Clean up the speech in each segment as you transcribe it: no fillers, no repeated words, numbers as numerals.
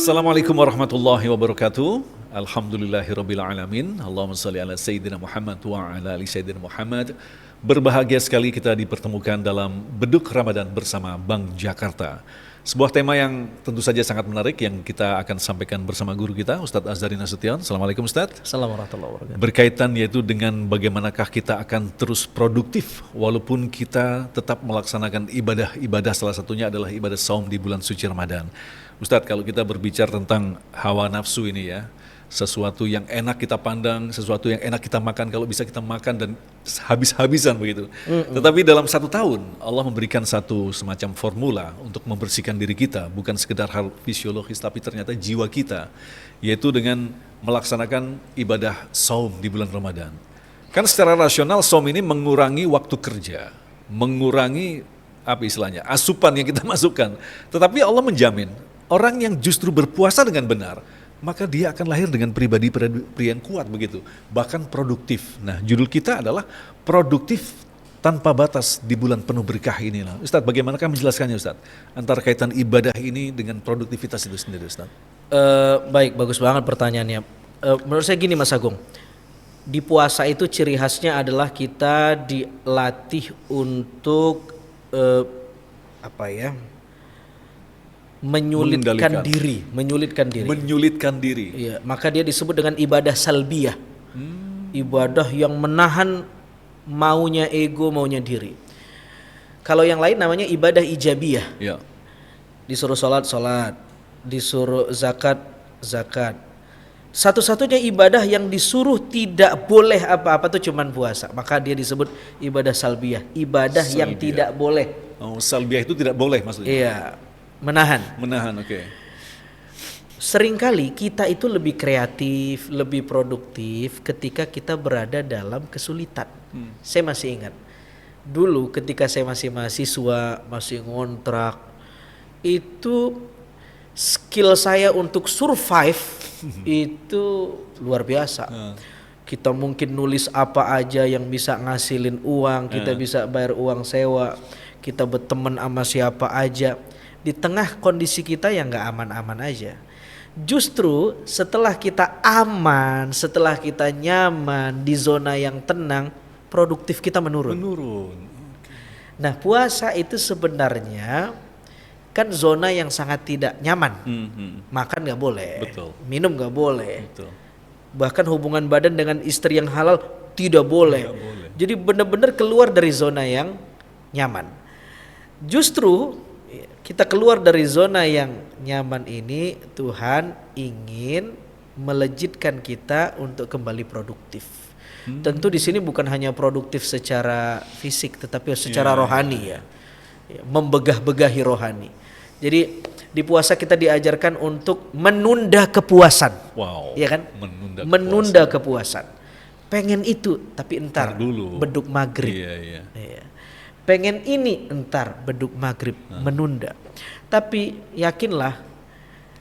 Assalamualaikum warahmatullahi wabarakatuh. Alhamdulillahirabbil alamin. Allahumma shalli ala sayyidina Muhammad wa ala ali sayyidina Muhammad. Berbahagia sekali kita dipertemukan dalam Beduk Ramadan bersama Bank Jakarta. Sebuah tema yang tentu saja sangat menarik yang kita akan sampaikan bersama guru kita, Ustadz Azhari Nasution. Assalamualaikum Ustadz. Assalamualaikum warahmatullahi wabarakatuh. Berkaitan yaitu dengan bagaimanakah kita akan terus produktif walaupun kita tetap melaksanakan ibadah-ibadah, salah satunya adalah ibadah saum di bulan suci Ramadan. Ustadz, kalau kita berbicara tentang hawa nafsu ini ya, sesuatu yang enak kita pandang, sesuatu yang enak kita makan, kalau bisa kita makan dan habis-habisan begitu. Tetapi dalam 1 tahun Allah memberikan satu semacam formula untuk membersihkan diri kita, bukan sekedar hal fisiologis tapi ternyata jiwa kita, yaitu dengan melaksanakan ibadah saum di bulan Ramadan. Kan secara rasional saum ini mengurangi waktu kerja, mengurangi apa istilahnya, asupan yang kita masukkan. Tetapi Allah menjamin orang yang justru berpuasa dengan benar, maka dia akan lahir dengan pribadi yang kuat begitu, bahkan produktif. Nah, judul kita adalah produktif tanpa batas di bulan penuh berkah inilah. Ustadz, bagaimanakah menjelaskannya Ustadz? Antara kaitan ibadah ini dengan produktivitas itu sendiri Ustadz. Baik, bagus banget pertanyaannya. Menurut saya gini Mas Agung, di puasa itu ciri khasnya adalah kita dilatih untuk menyulitkan diri. Iya, maka dia disebut dengan ibadah salbiyah. Ibadah yang menahan maunya ego, maunya diri. Kalau yang lain namanya ibadah ijabiyah. Ya. Disuruh sholat, disuruh zakat. Satu-satunya ibadah yang disuruh tidak boleh apa-apa tuh cuman puasa. Maka dia disebut ibadah salbiyah, ibadah yang tidak boleh. Oh, salbiyah itu tidak boleh maksudnya? Iya. Menahan, oke. Seringkali kita itu lebih kreatif, lebih produktif ketika kita berada dalam kesulitan. Saya masih ingat, dulu ketika saya masih mahasiswa, masih ngontrak, itu skill saya untuk survive itu luar biasa. Kita mungkin nulis apa aja yang bisa ngasilin uang, kita bisa bayar uang sewa, kita berteman sama siapa aja. Di tengah kondisi kita yang gak aman-aman aja. Justru setelah kita aman, setelah kita nyaman, di zona yang tenang, produktif kita menurun. Nah, puasa itu sebenarnya kan zona yang sangat tidak nyaman. Makan gak boleh, minum gak boleh. Bahkan hubungan badan dengan istri yang halal tidak boleh. Jadi benar-benar keluar dari zona yang nyaman. Justru kita keluar dari zona yang nyaman ini, Tuhan ingin melejitkan kita untuk kembali produktif. Tentu di sini bukan hanya produktif secara fisik, tetapi secara rohani ya. Membegah-begahi rohani. Jadi di puasa kita diajarkan untuk menunda kepuasan. Ya kan? Menunda kepuasan. Pengen itu, tapi entar dulu. Beduk maghrib. Iya. Pengen ini entar beduk maghrib, menunda. Tapi yakinlah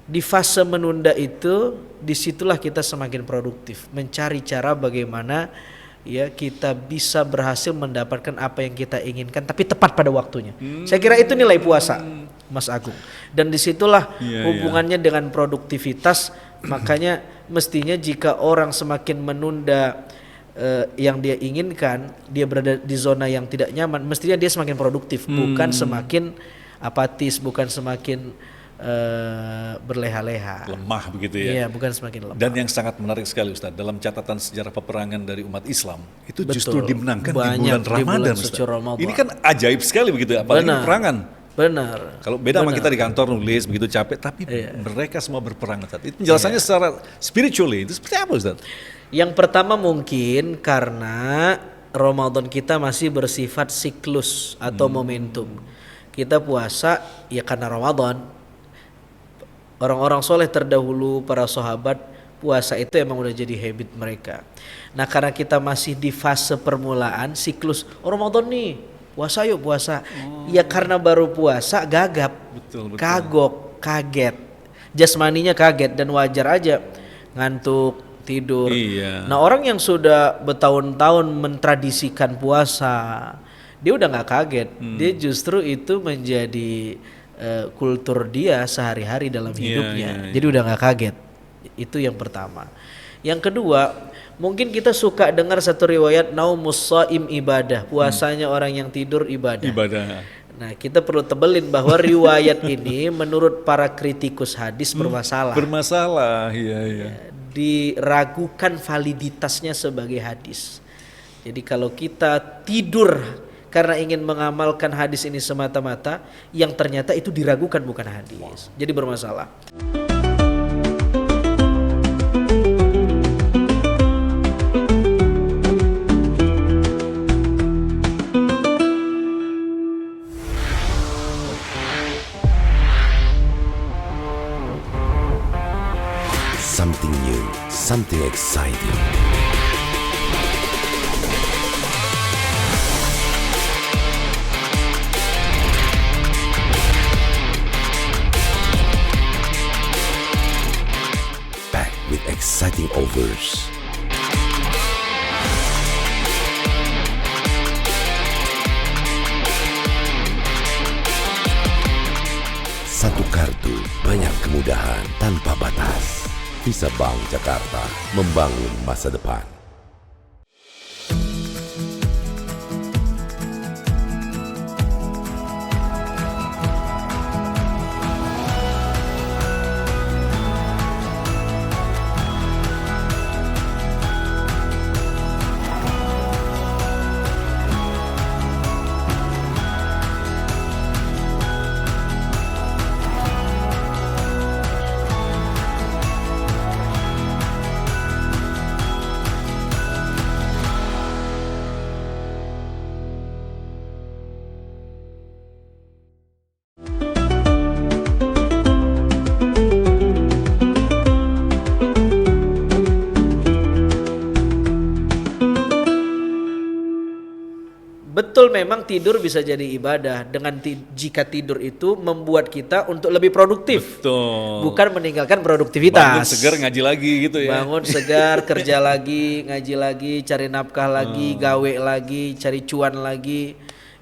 di fase menunda itu, disitulah kita semakin produktif, mencari cara bagaimana ya kita bisa berhasil mendapatkan apa yang kita inginkan, tapi tepat pada waktunya. Saya kira itu nilai puasa, Mas Agung. Dan disitulah hubungannya dengan produktivitas. Makanya mestinya jika orang semakin menunda yang dia inginkan, dia berada di zona yang tidak nyaman, mestinya dia semakin produktif, bukan semakin apatis, bukan semakin berleha-leha, lemah begitu ya. Iya, bukan semakin lemah. Dan yang sangat menarik sekali Ustaz, dalam catatan sejarah peperangan dari umat Islam itu justru dimenangkan di bulan Ramadan, Ustaz. Ini kan ajaib sekali begitu, apalagi peperangan. Benar. Kalau beda sama kita di kantor nulis begitu capek, tapi mereka semua berperang Ustaz. Itu penjelasannya secara spiritually itu seperti apa Ustaz? Yang pertama mungkin karena Ramadan kita masih bersifat siklus atau momentum. Kita puasa ya karena Ramadan. Orang-orang soleh terdahulu, para sahabat, puasa itu emang udah jadi habit mereka. Nah, karena kita masih di fase permulaan siklus Ramadan nih, puasa yuk puasa. Ya karena baru puasa gagap, kagok, kaget. Jasmaninya kaget dan wajar aja ngantuk, tidur. Nah, orang yang sudah bertahun-tahun mentradisikan puasa, dia udah nggak kaget. Dia justru itu menjadi kultur dia sehari-hari dalam hidupnya. Jadi udah nggak kaget. Itu yang pertama. Yang kedua, mungkin kita suka dengar satu riwayat naumus shaim ibadah, puasanya orang yang tidur ibadah. Nah, kita perlu tebelin bahwa riwayat ini menurut para kritikus hadis bermasalah. Iya. Diragukan validitasnya sebagai hadis. Jadi kalau kita tidur karena ingin mengamalkan hadis ini semata-mata, yang ternyata itu diragukan bukan hadis. Jadi bermasalah. Something new, something exciting. Packed with exciting offers. Satu kartu, banyak kemudahan tanpa batas. Visa Bank Jakarta, membangun masa depan. Betul, memang tidur bisa jadi ibadah dengan jika tidur itu membuat kita untuk lebih produktif. Betul. Bukan meninggalkan produktivitas. Bangun segar ngaji lagi gitu ya. Bangun segar, kerja lagi, ngaji lagi, cari nafkah lagi, gawe lagi, cari cuan lagi,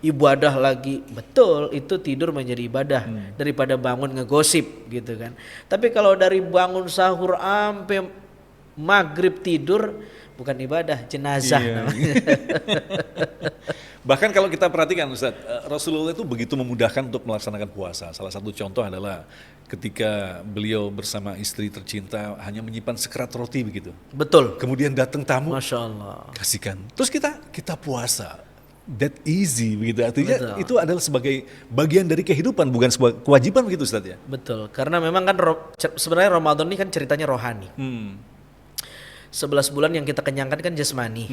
ibadah lagi. Betul, itu tidur menjadi ibadah daripada bangun ngegosip gitu kan. Tapi kalau dari bangun sahur sampai maghrib tidur, bukan ibadah, jenazah namanya. Bahkan kalau kita perhatikan Ustaz, Rasulullah itu begitu memudahkan untuk melaksanakan puasa. Salah satu contoh adalah ketika beliau bersama istri tercinta hanya menyimpan sekerat roti begitu. Betul. Kemudian datang tamu, Masya Allah. kasihkan. Terus kita puasa. That easy begitu. Artinya Betul. itu adalah sebagai bagian dari kehidupan, bukan sebuah kewajiban begitu Ustaz ya. Betul, karena memang kan sebenarnya Ramadan ini kan ceritanya rohani. 11 bulan yang kita kenyangkan kan jasmani.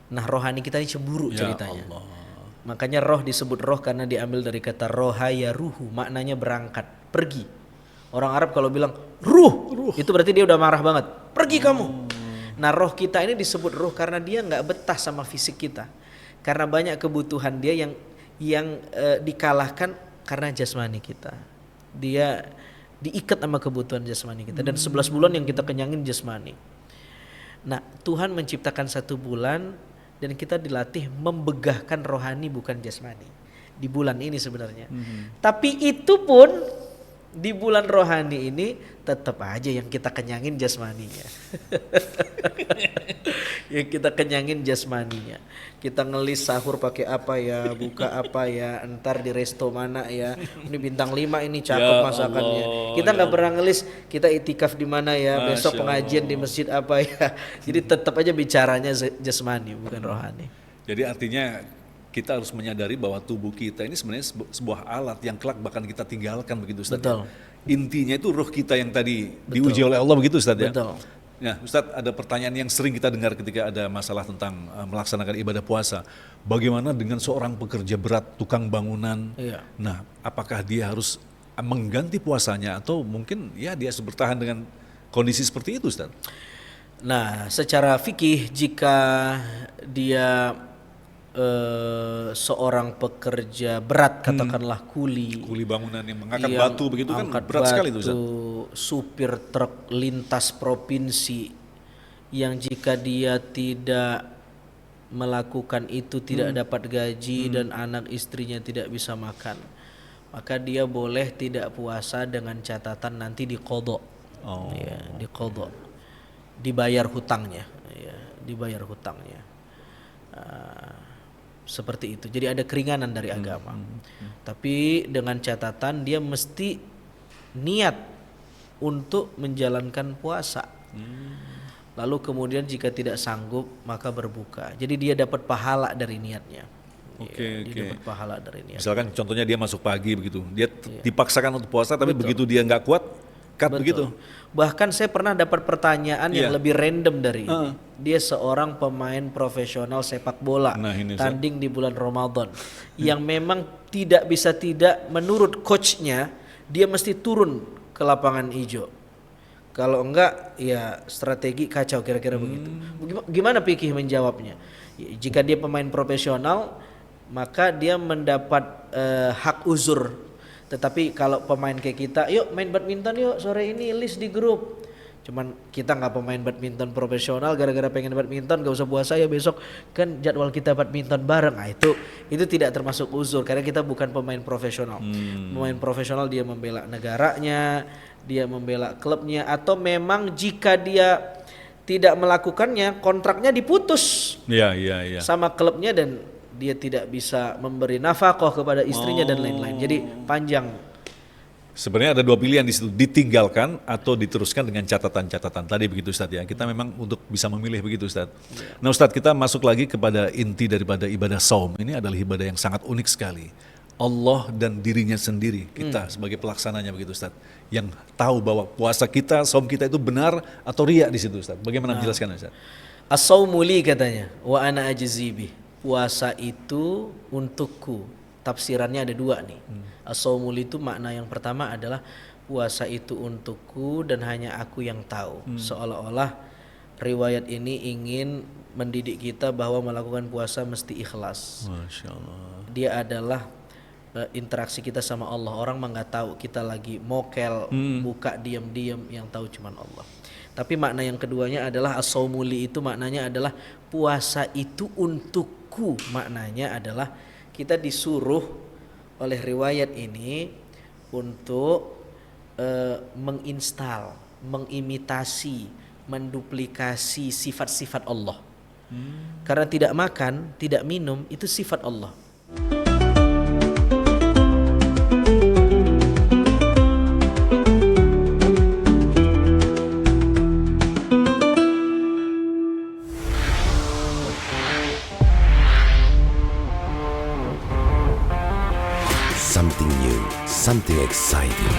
Nah, rohani kita ini cemburu ceritanya. Allah. Makanya roh disebut roh karena diambil dari kata roha ya ruhu, maknanya berangkat, pergi. Orang Arab kalau bilang ruh, itu berarti dia udah marah banget. Pergi kamu. Nah, roh kita ini disebut ruh karena dia nggak betah sama fisik kita. Karena banyak kebutuhan dia yang dikalahkan karena jasmani kita. Dia diikat sama kebutuhan jasmani kita. Dan 11 bulan yang kita kenyangin jasmani. Nah, Tuhan menciptakan 1 bulan dan kita dilatih membegahkan rohani bukan jasmani di bulan ini sebenarnya. Tapi itu pun di bulan rohani ini tetap aja yang kita kenyangin jasmaninya. Yang kita kenyangin jasmaninya. Kita ngelis sahur pakai apa ya, buka apa ya, entar di resto mana ya. Ini bintang 5 ini cakep Ya masakannya. Allah, Kita nggak ya pernah ngelis kita itikaf di mana ya, besok Masya pengajian di masjid apa ya. Jadi tetap aja bicaranya jasmani bukan rohani. Jadi artinya kita harus menyadari bahwa tubuh kita ini sebenarnya sebuah alat yang kelak bahkan kita tinggalkan begitu Ustaz. Betul. Intinya itu ruh kita yang tadi diuji oleh Allah begitu Ustaz ya. Betul. Nah, Ustadz, ada pertanyaan yang sering kita dengar ketika ada masalah tentang melaksanakan ibadah puasa. Bagaimana dengan seorang pekerja berat, tukang bangunan? Iya. Nah, apakah dia harus mengganti puasanya atau mungkin ya dia harus bertahan dengan kondisi seperti itu, Ustadz? Nah, secara fikih jika dia seorang pekerja berat, katakanlah kuli Bangunan yang mengangkat yang batu begitu kan angkat berat sekali itu, batu, Ustadz. supir truk lintas provinsi yang jika dia tidak melakukan itu tidak dapat gaji dan anak istrinya tidak bisa makan, maka dia boleh tidak puasa dengan catatan nanti diqadha. Oh. Ya, diqadha. Dibayar hutangnya, ya, dibayar hutangnya. Seperti itu. Jadi ada keringanan dari agama. Tapi dengan catatan dia mesti niat untuk menjalankan puasa. Lalu kemudian jika tidak sanggup maka berbuka. Jadi dia dapat pahala dari niatnya. Oke. Dia dapat pahala dari niatnya. Misalkan contohnya dia masuk pagi begitu, dia dipaksakan untuk puasa, tapi begitu dia nggak kuat, cut begitu. Bahkan saya pernah dapat pertanyaan yang lebih random dari ini. Dia seorang pemain profesional sepak bola, Nah, ini, tanding di bulan Ramadan, yang memang tidak bisa tidak menurut coachnya dia mesti turun ke lapangan hijau. Kalau enggak ya strategi kacau kira-kira begitu. Gimana Pikih menjawabnya? Jika dia pemain profesional maka dia mendapat hak uzur. Tetapi kalau pemain kayak kita, yuk main badminton yuk sore ini, list di grup. Cuman kita nggak pemain badminton profesional, gara-gara pengen badminton gak usah puasa ya besok, kan jadwal kita badminton bareng. Nah, itu tidak termasuk uzur karena kita bukan pemain profesional. Pemain profesional dia membela negaranya, dia membela klubnya, atau memang jika dia tidak melakukannya kontraknya diputus Iya. sama klubnya dan dia tidak bisa memberi nafkah kepada istrinya dan lain-lain. Jadi panjang. Sebenarnya ada dua pilihan di situ, ditinggalkan atau diteruskan dengan catatan-catatan tadi begitu Ustadz ya. Kita memang untuk bisa memilih begitu Ustadz. Nah Ustadz, kita masuk lagi kepada inti daripada ibadah saum. Ini adalah ibadah yang sangat unik sekali. Allah dan dirinya sendiri, kita sebagai pelaksananya begitu Ustadz, yang tahu bahwa puasa kita, saum kita itu benar atau riya di situ Ustadz. Bagaimana menjelaskan Ustadz? As-saumu li katanya, wa ana ajzi bih. Puasa itu untukku. Tafsirannya ada dua nih. As-saumu li itu makna yang pertama adalah puasa itu untukku dan hanya aku yang tahu. Seolah-olah riwayat ini ingin mendidik kita bahwa melakukan puasa mesti ikhlas. Masya Allah. Dia adalah interaksi kita sama Allah. Orang mah nggak tahu kita lagi mokel, buka diam-diam, yang tahu cuman Allah. Tapi makna yang keduanya adalah as-saumu li itu maknanya adalah puasa itu untukku. Maknanya adalah kita disuruh oleh riwayat ini untuk menginstal, mengimitasi, menduplikasi sifat-sifat Allah. Karena tidak makan, tidak minum itu sifat Allah. Something new, something exciting.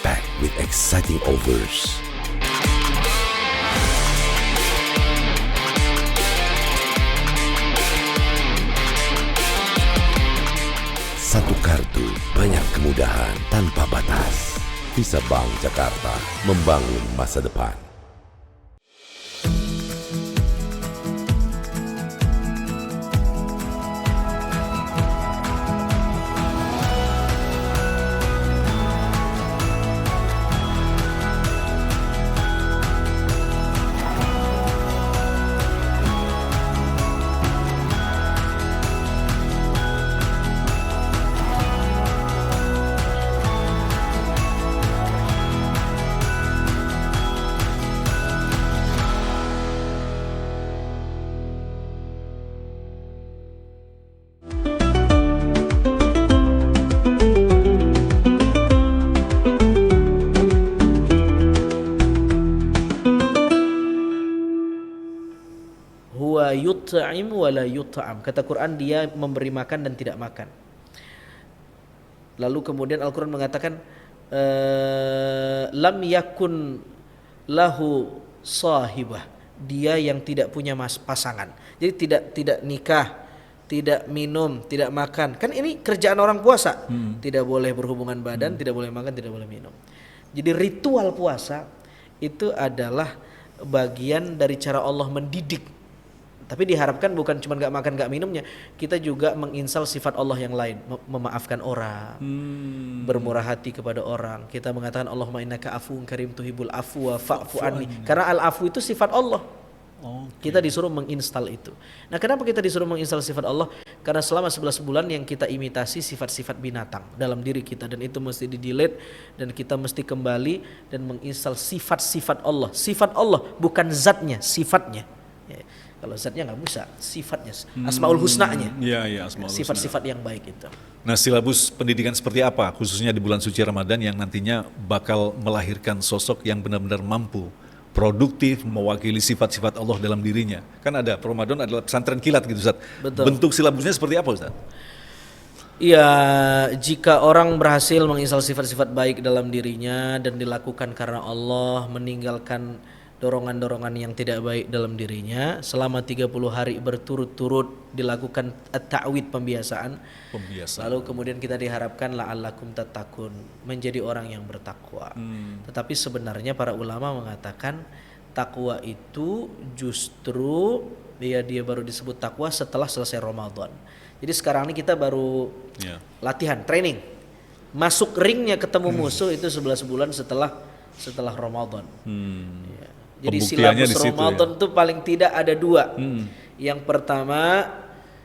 Packed with exciting offers. Satu kartu, banyak kemudahan tanpa batas. Visa Bank Jakarta, membangun masa depan. Huwa yut'im wa la yut'am. Kata Quran, dia memberi makan dan tidak makan. Lalu kemudian Al-Quran mengatakan lam yakun lahu sahibah. Dia yang tidak punya pasangan. Jadi tidak nikah, tidak minum, tidak makan. Kan ini kerjaan orang puasa. Tidak boleh berhubungan badan, tidak boleh makan, tidak boleh minum. Jadi ritual puasa itu adalah bagian dari cara Allah mendidik Tapi diharapkan bukan cuma nggak makan nggak minumnya, kita juga menginstal sifat Allah yang lain, memaafkan orang, bermurah hati kepada orang. Kita mengatakan Allahumma innaka afuwun karim tuhibul afwa fa'fu anni. Karena al-afu itu sifat Allah. Kita disuruh menginstal itu. Nah, kenapa kita disuruh menginstal sifat Allah? Karena selama 11 bulan yang kita imitasi sifat-sifat binatang dalam diri kita, dan itu mesti di-delete, dan kita mesti kembali dan menginstal sifat-sifat Allah. Sifat Allah bukan zatnya, sifatnya. Ya. Kalau zatnya nggak bisa, sifatnya, asmaul husnanya. Iya, asmaul husna. Sifat-sifat yang baik itu. Nah, silabus pendidikan seperti apa khususnya di bulan suci Ramadan yang nantinya bakal melahirkan sosok yang benar-benar mampu, produktif, mewakili sifat-sifat Allah dalam dirinya? Kan ada, Ramadan adalah pesantren kilat gitu, Ustaz. Betul. Bentuk silabusnya seperti apa, Ustaz? Iya, jika orang berhasil menginstal sifat-sifat baik dalam dirinya dan dilakukan karena Allah, meninggalkan dorongan-dorongan yang tidak baik dalam dirinya, selama 30 hari berturut-turut dilakukan at-ta'wid, pembiasaan. Lalu kemudian kita diharapkan la'allakum tattaqun, menjadi orang yang bertakwa. Tetapi sebenarnya para ulama mengatakan takwa itu justru dia baru disebut takwa setelah selesai Ramadan. Jadi sekarang ini kita baru latihan, training. Masuk ringnya ketemu musuh itu 11 bulan setelah Ramadan. Ya. Jadi silabus Ramadan itu paling tidak ada 2. Yang pertama,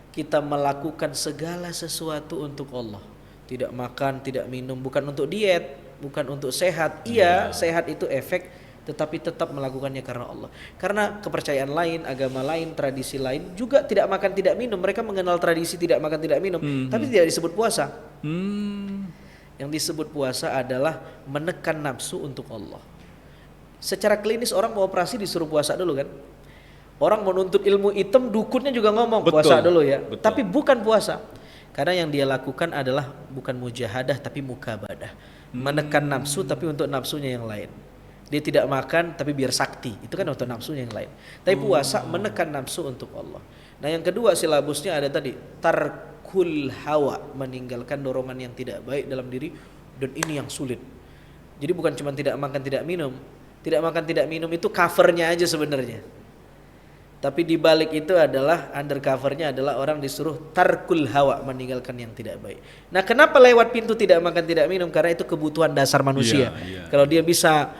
kita melakukan segala sesuatu untuk Allah. Tidak makan, tidak minum, bukan untuk diet, bukan untuk sehat. Iya, sehat itu efek, tetapi tetap melakukannya karena Allah. Karena kepercayaan lain, agama lain, tradisi lain juga tidak makan, tidak minum. Mereka mengenal tradisi tidak makan, tidak minum, tapi tidak disebut puasa. Yang disebut puasa adalah menekan nafsu untuk Allah. Secara klinis orang mau operasi disuruh puasa dulu kan. Orang mau nuntut ilmu hitam, dukunnya juga ngomong puasa dulu ya. Tapi bukan puasa. Karena yang dia lakukan adalah bukan mujahadah tapi mukabadah. Menekan nafsu tapi untuk nafsunya yang lain. Dia tidak makan tapi biar sakti. Itu kan untuk nafsunya yang lain. Tapi puasa menekan nafsu untuk Allah. Nah, yang kedua silabusnya ada tadi, tarkul hawa, meninggalkan dorongan yang tidak baik dalam diri, dan ini yang sulit. Jadi bukan cuma tidak makan tidak minum. Tidak makan tidak minum itu covernya aja sebenarnya. Tapi di balik itu adalah undercovernya adalah orang disuruh tarkul hawa, meninggalkan yang tidak baik. Nah, kenapa lewat pintu tidak makan tidak minum? Karena itu kebutuhan dasar manusia. Kalau dia bisa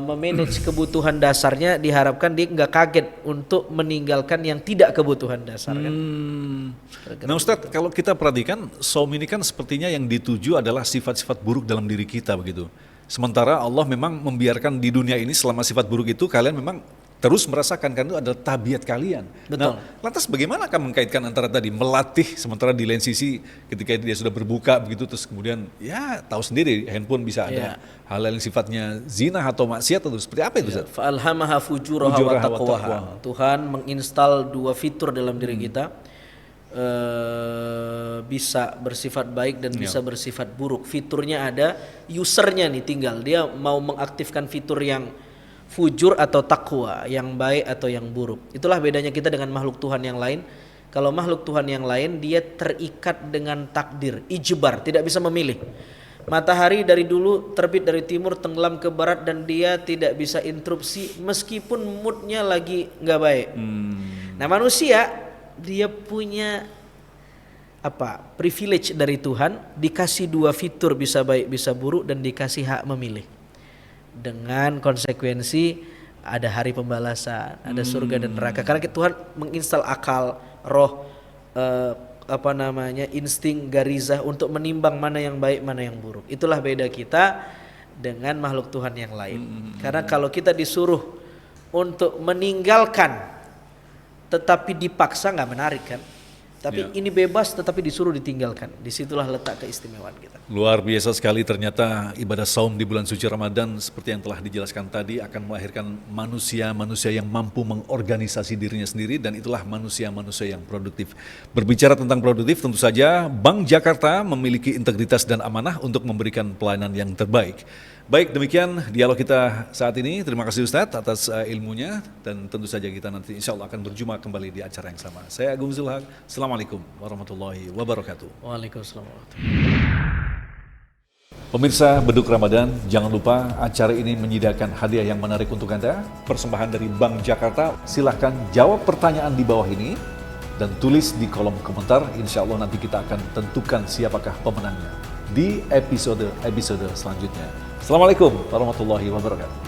memanage kebutuhan dasarnya, diharapkan dia nggak kaget untuk meninggalkan yang tidak kebutuhan dasar kan. Nah, Ustadz, kalau kita perhatikan saum ini kan sepertinya yang dituju adalah sifat-sifat buruk dalam diri kita begitu. Sementara Allah memang membiarkan di dunia ini selama sifat buruk itu kalian memang terus merasakan, karena itu adalah tabiat kalian. Betul. Nah, lantas bagaimana akan mengkaitkan antara tadi melatih, sementara di lain sisi ketika dia sudah berbuka begitu, terus kemudian ya tahu sendiri handphone bisa ada hal yang sifatnya zina atau maksiat atau seperti apa itu? Fa'alhamaha fujuraha wa taqwaha. Tuhan menginstal 2 fitur dalam diri kita. Bisa bersifat baik dan bisa bersifat buruk. Fiturnya ada, usernya nih tinggal dia mau mengaktifkan fitur yang fujur atau takwa, yang baik atau yang buruk. Itulah bedanya kita dengan makhluk Tuhan yang lain. Kalau makhluk Tuhan yang lain dia terikat dengan takdir, ijbar, tidak bisa memilih. Matahari dari dulu terbit dari timur tenggelam ke barat dan dia tidak bisa interupsi meskipun moodnya lagi nggak baik. Nah, manusia dia punya privilege dari Tuhan, dikasih 2 fitur, bisa baik bisa buruk, dan dikasih hak memilih. Dengan konsekuensi ada hari pembalasan, ada surga dan neraka. Karena Tuhan menginstal akal, roh, insting, garizah untuk menimbang mana yang baik, mana yang buruk. Itulah beda kita dengan makhluk Tuhan yang lain. Karena kalau kita disuruh untuk meninggalkan tetapi dipaksa nggak menarik kan. Tapi ini bebas tetapi disuruh ditinggalkan. Disitulah letak keistimewaan kita. Luar biasa sekali, ternyata ibadah saum di bulan suci Ramadan seperti yang telah dijelaskan tadi akan melahirkan manusia-manusia yang mampu mengorganisasi dirinya sendiri, dan itulah manusia-manusia yang produktif. Berbicara tentang produktif, tentu saja Bank Jakarta memiliki integritas dan amanah untuk memberikan pelayanan yang terbaik. Baik, demikian dialog kita saat ini. Terima kasih Ustadz atas ilmunya, dan tentu saja kita nanti insya Allah akan berjumpa kembali di acara yang sama. Saya Agung Zulhaq. Assalamualaikum warahmatullahi wabarakatuh. Waalaikumsalam warahmatullahi wabarakatuh. Pemirsa Beduk Ramadan, jangan lupa acara ini menyediakan hadiah yang menarik untuk Anda. Persembahan dari Bank Jakarta. Silahkan jawab pertanyaan di bawah ini dan tulis di kolom komentar. Insya Allah nanti kita akan tentukan siapakah pemenangnya di episode selanjutnya. Assalamualaikum warahmatullahi wabarakatuh.